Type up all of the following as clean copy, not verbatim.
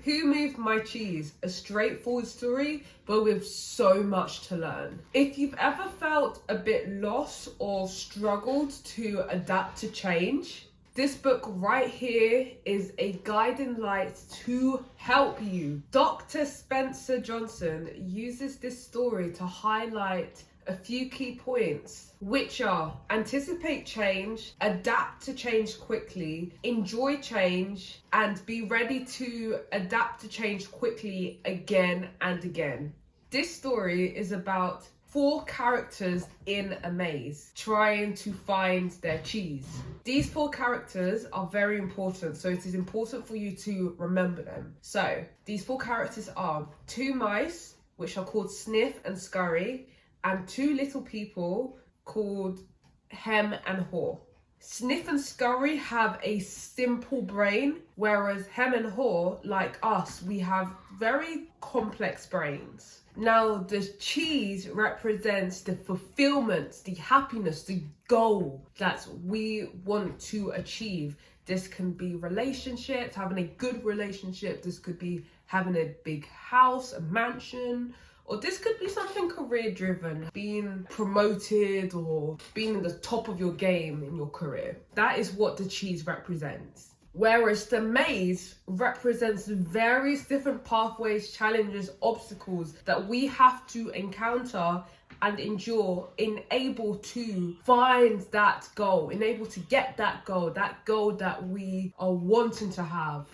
Who Moved My Cheese? A straightforward story, but with so much to learn. If you've ever felt a bit lost or struggled to adapt to change, this book right here is a guiding light to help you. Dr. Spencer Johnson uses this story to highlight a few key points, which are anticipate change, adapt to change quickly, enjoy change, and be ready to adapt to change quickly again and again. This story is about 4 characters in a maze trying to find their cheese. These 4 characters are very important, so it is important for you to remember them. So these 4 characters are 2 mice, which are called Sniff and Scurry, and 2 little people called Hem and Haw. Sniff and Scurry have a simple brain, whereas Hem and Haw, like us, we have very complex brains. Now, the cheese represents the fulfillment, the happiness, the goal that we want to achieve. This can be relationships, having a good relationship. This could be having a big house, a mansion, or this could be something career driven, being promoted or being in the top of your game in your career. That is what the cheese represents. Whereas the maze represents various different pathways, challenges, obstacles that we have to encounter and endure in able to find that goal, in able to get that goal that we are wanting to have.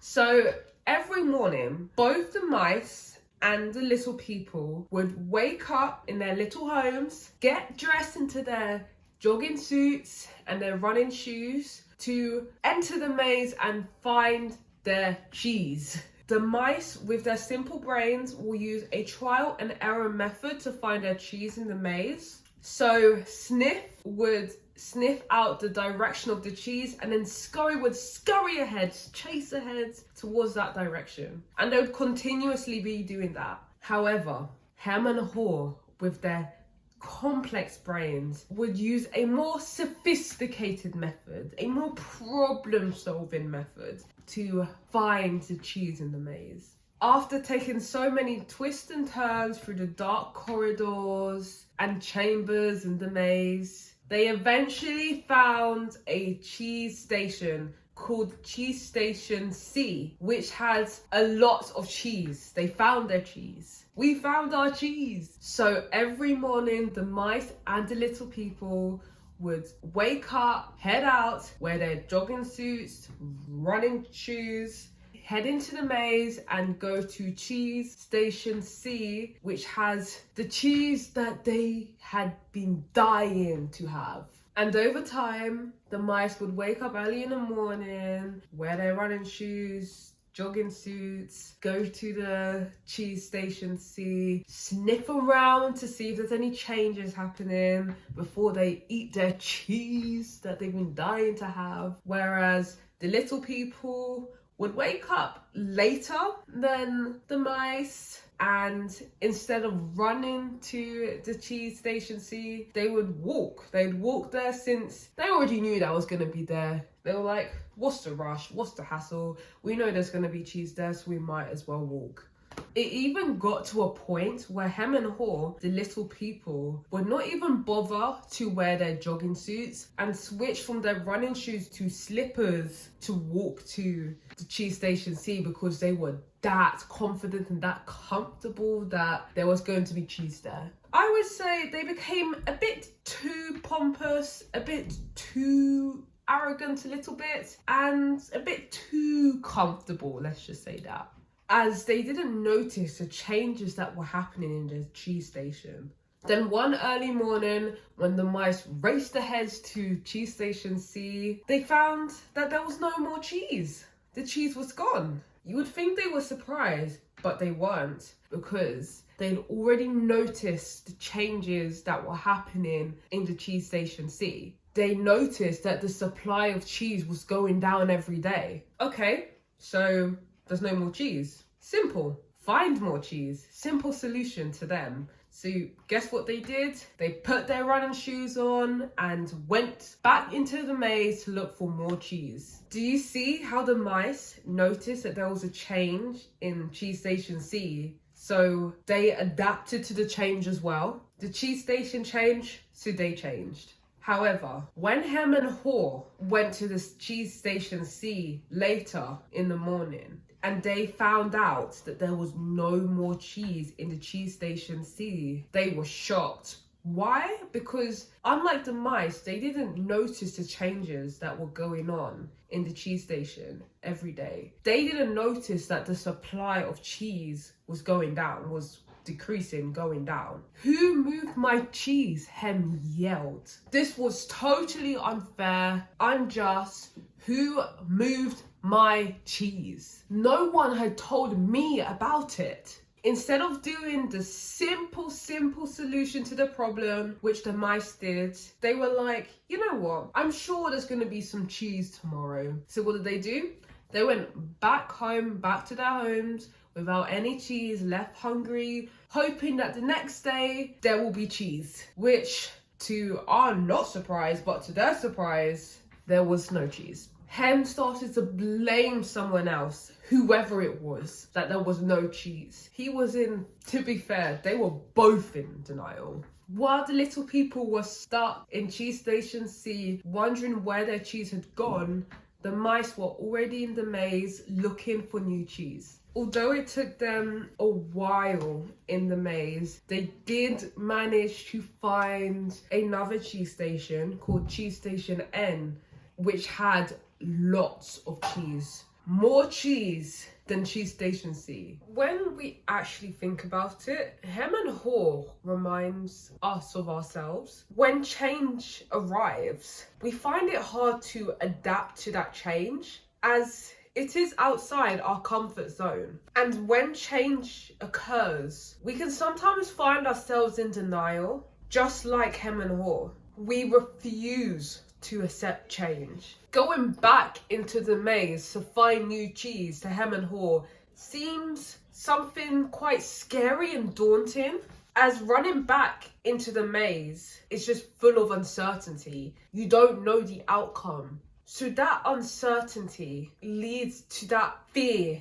So every morning, both the mice and the little people would wake up in their little homes, get dressed into their jogging suits and their running shoes to enter the maze and find their cheese. The mice, with their simple brains, will use a trial and error method to find their cheese in the maze. So Sniff would sniff out the direction of the cheese, and then Scurry would scurry ahead, chase ahead towards that direction. And they would continuously be doing that. However, Hem and Haw, with their complex brains, would use a more sophisticated method, a more problem-solving method to find the cheese in the maze. After taking so many twists and turns through the dark corridors and chambers in the maze, they eventually found a cheese station called Cheese Station C, which has a lot of cheese. They found their cheese. We found our cheese. So every morning, the mice and the little people would wake up, head out, wear their jogging suits, running shoes, head into the maze and go to Cheese Station C, which has the cheese that they had been dying to have. And over time, the mice would wake up early in the morning, wear their running shoes, jogging suits, go to the Cheese Station C, sniff around to see if there's any changes happening before they eat their cheese that they've been dying to have. Whereas the little people would wake up later than the mice, and instead of running to the Cheese Station C, they would walk. They'd walk there since they already knew that was going to be there. They were like, what's the rush? What's the hassle? We know there's going to be cheese there, so we might as well walk. It even got to a point where Hem and Haw, the little people, would not even bother to wear their jogging suits and switch from their running shoes to slippers to walk to the Cheese Station C, because they were that confident and that comfortable that there was going to be cheese there. I would say they became a bit too pompous, a bit too arrogant a little bit, and a bit too comfortable, let's just say that, as they didn't notice the changes that were happening in the cheese station. Then one early morning, when the mice raced ahead to Cheese Station C, they found that there was no more cheese. The cheese was gone. You would think they were surprised, but they weren't, because they'd already noticed the changes that were happening in the Cheese Station C. They noticed that the supply of cheese was going down every day. Okay, so there's no more cheese. Simple. Find more cheese. Simple solution to them. So guess what they did? They put their running shoes on and went back into the maze to look for more cheese. Do you see how the mice noticed that there was a change in Cheese Station C? So they adapted to the change as well. The cheese station changed, so they changed. However, when Hem and Haw went to the Cheese Station C later in the morning, and they found out that there was no more cheese in the Cheese Station C, they were shocked. Why? Because unlike the mice, they didn't notice the changes that were going on in the cheese station every day. They didn't notice that the supply of cheese was going down, was decreasing, going down. Who moved my cheese? Hem yelled. This was totally unfair, unjust. Who moved my cheese? No one had told me about it. Instead of doing the simple solution to the problem, which the mice did, they were like, you know what? I'm sure there's going to be some cheese tomorrow. So what did they do? They went back home, back to their homes, without any cheese, left hungry, hoping that the next day there will be cheese. Which, to our not surprise, but to their surprise, there was no cheese. Hem started to blame someone else, whoever it was, that there was no cheese. He was in, to be fair, they were both in denial. While the little people were stuck in Cheese Station C, wondering where their cheese had gone, the mice were already in the maze looking for new cheese. Although it took them a while in the maze, they did manage to find another cheese station called Cheese Station N, which had lots of cheese. More cheese than Cheese Station C. When we actually think about it, Hem and Haw reminds us of ourselves. When change arrives, we find it hard to adapt to that change, as it is outside our comfort zone. And when change occurs, we can sometimes find ourselves in denial, just like Hem and Haw. We refuse to accept change. Going back into the maze to find new cheese to Hem and Haw seems something quite scary and daunting, as running back into the maze is just full of uncertainty. You don't know the outcome. So that uncertainty leads to that fear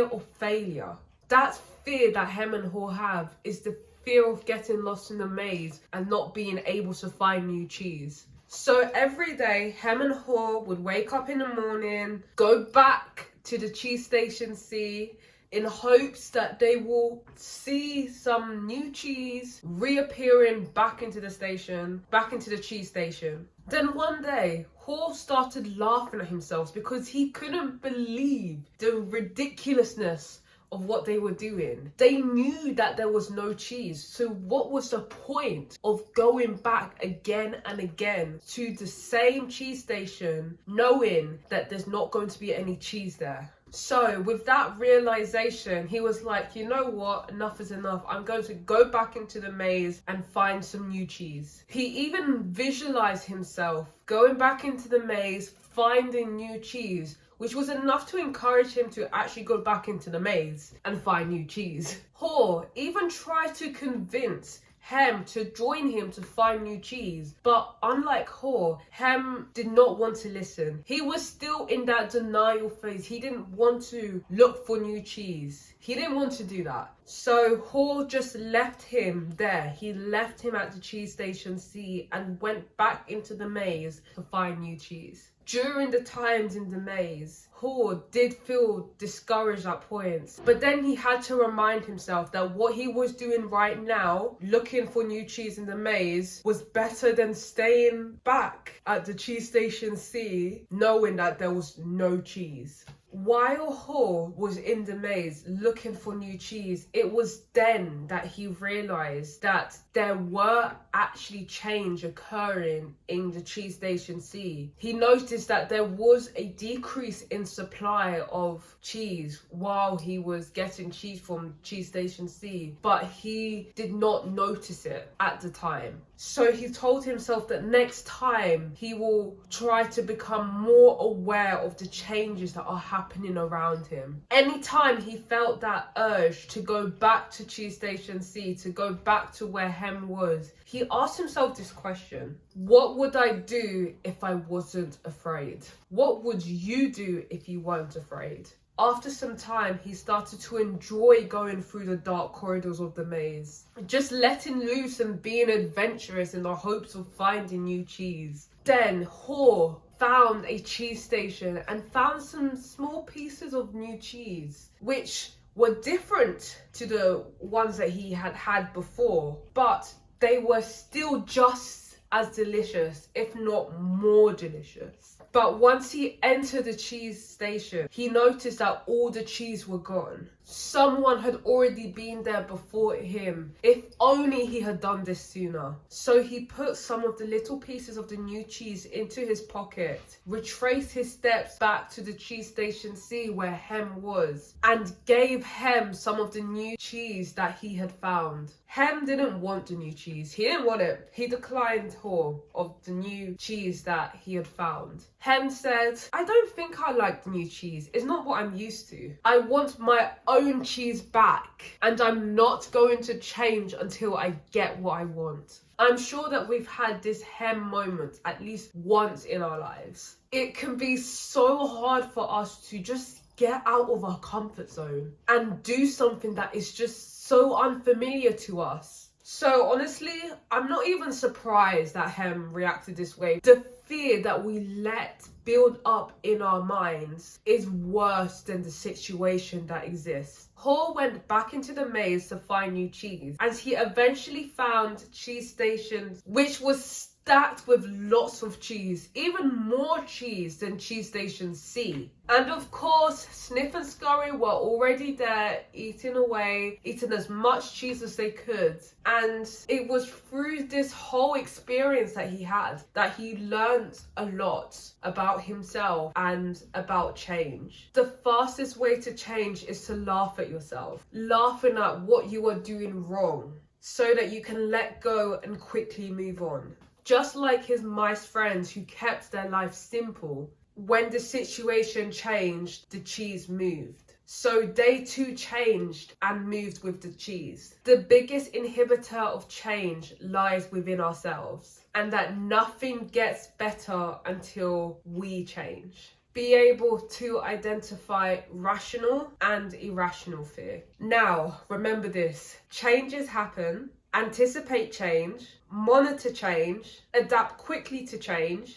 of failure. That fear that Hem and Haw have is the fear of getting lost in the maze and not being able to find new cheese. So every day, Hem and Haw would wake up in the morning, go back to the Cheese Station C in hopes that they will see some new cheese reappearing back into the station, back into the cheese station. Then one day, Haw started laughing at himself because he couldn't believe the ridiculousness of what they were doing. They knew that there was no cheese, so what was the point of going back again and again to the same cheese station knowing that there's not going to be any cheese there? So with that realization, he was like, you know what, enough is enough. I'm going to go back into the maze and find some new cheese. He even visualized himself going back into the maze, finding new cheese, which was enough to encourage him to actually go back into the maze and find new cheese. Haw even tried to convince Hem to join him to find new cheese, but unlike Haw, Hem did not want to listen. He was still in that denial phase. He didn't want to look for new cheese. He didn't want to do that. So Haw just left him there. He left him at the Cheese Station C and went back into the maze to find new cheese. During the times in the maze, Haw did feel discouraged at points, but then he had to remind himself that what he was doing right now, looking for new cheese in the maze, was better than staying back at the Cheese Station C, knowing that there was no cheese. While Haw was in the maze looking for new cheese, it was then that he realized that there were actually change occurring in the Cheese Station C. He noticed that there was a decrease in supply of cheese while he was getting cheese from Cheese Station C, but he did not notice it at the time. So he told himself that next time he will try to become more aware of the changes that are happening around him. Anytime he felt that urge to go back to Cheese Station C, to go back to where Hem was, he asked himself this question: what would I do if I wasn't afraid? What would you do if you weren't afraid? After some time, he started to enjoy going through the dark corridors of the maze, just letting loose and being adventurous in the hopes of finding new cheese. Then Haw found a cheese station and found some small pieces of new cheese, which were different to the ones that he had had before, but they were still just as delicious, if not more delicious. But once he entered the cheese station, he noticed that all the cheese were gone. Someone had already been there before him. If only he had done this sooner. So he put some of the little pieces of the new cheese into his pocket, retraced his steps back to the Cheese Station C where Hem was, and gave Hem some of the new cheese that he had found. Hem didn't want the new cheese. He didn't want it. He declined Haw of the new cheese that he had found. Hem said, I don't think I like the new cheese. It's not what I'm used to. I want my own cheese back, and I'm not going to change until I get what I want. I'm sure that we've had this Hem moment at least once in our lives. It can be so hard for us to just get out of our comfort zone and do something that is just so unfamiliar to us. So honestly, I'm not even surprised that Hem reacted this way. The fear that we let build up in our minds is worse than the situation that exists. Haw went back into the maze to find new cheese, and he eventually found Cheese Station, which was stacked with lots of cheese, even more cheese than Cheese Station C. And of course, Sniff and Scurry were already there, eating away, eating as much cheese as they could. And it was through this whole experience that he had that he learned a lot about himself and about change. The fastest way to change is to laugh at yourself, laughing at what you are doing wrong, so that you can let go and quickly move on. Just like his mice friends who kept their life simple, when the situation changed, the cheese moved. So they too changed and moved with the cheese. The biggest inhibitor of change lies within ourselves, and that nothing gets better until we change. Be able to identify rational and irrational fear. Now, remember this: changes happen. Anticipate change, monitor change, adapt quickly to change,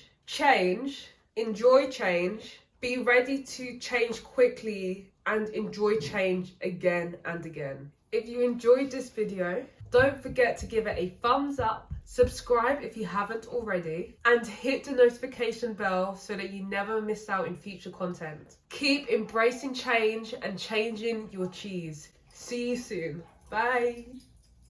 enjoy change, be ready to change quickly and enjoy change again and again. If you enjoyed this video, don't forget to give it a thumbs up, subscribe if you haven't already, and hit the notification bell so that you never miss out in future content. Keep embracing change and changing your cheese. See you soon. Bye.